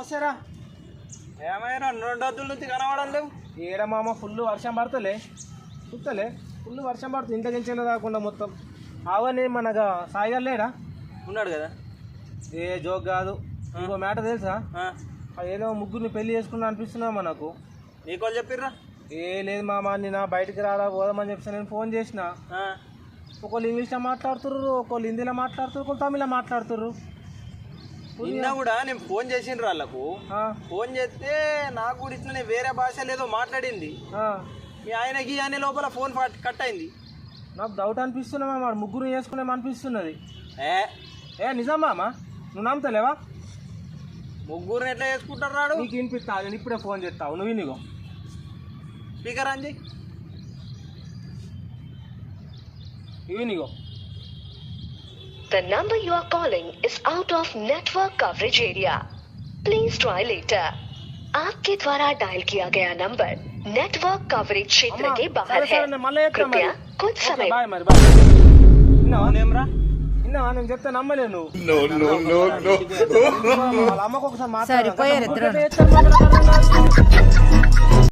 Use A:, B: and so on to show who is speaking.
A: నమస్తేరా.
B: ఏమైనా 2 రోజుల నుంచి కనబడం లేవు.
A: ఏడ మామ ఫుల్ వర్షం పడతలే చూస్తలే, ఫుల్ వర్షం పడుతుంది. ఇంత గించెంత కాకుండా మొత్తం. అవన్నీ మనగా సాయిగా లేడా?
B: ఉన్నాడు కదా.
A: ఏ జోక్ కాదు. ఇంకో మ్యాటర్ తెలుసా? ఏదో ముగ్గురిని పెళ్లి చేసుకున్నా అనిపిస్తున్నా మనకు.
B: నీకోళ్ళు చెప్పిర్రా?
A: ఏ లేదు మామ, నిన్న బయటికి రారా పోదామని చెప్పి నేను ఫోన్ చేసిన. ఒకళ్ళు ఇంగ్లీష్లో మాట్లాడుతుర్రు, ఒకళ్ళు హిందీలో మాట్లాడుతుర్రు, ఒకళ్ళు తమిళ్లో మాట్లాడుతుర్రు.
B: నిన్న కూడా నేను ఫోన్ చేసిండ్రు వాళ్ళకు. ఫోన్ చేస్తే నాకు కూడా ఇట్లనే వేరే భాష లేదో మాట్లాడింది. మీ ఆయనకి అనే లోపల ఫోన్ కట్ అయింది.
A: నాకు డౌట్ అనిపిస్తున్నా మామ, ముగ్గురు చేసుకునేమో అనిపిస్తున్నది.
B: ఏ
A: నిజం మామ, నువ్వు నమ్ముతలేవా?
B: ముగ్గురిని ఎట్లా చేసుకుంటారు రాడు?
A: నీకు వినిపిస్తా, నేను ఇప్పుడే ఫోన్ చేస్తావు, నువ్వు వినిగో.
B: స్పీకర్ అంది
A: వినిగో.
C: The number you are calling is out of network coverage area. Please try later. आपके द्वारा डायल किया गया नंबर नेटवर्क कवरेज क्षेत्र के बाहर है. कृपया कुछ समय.
A: నేను చెప్తే నమ్మలేను. వాళ్ళ అమ్మకు ఒకసారి
D: సరిపోయారు ఇద్దరు.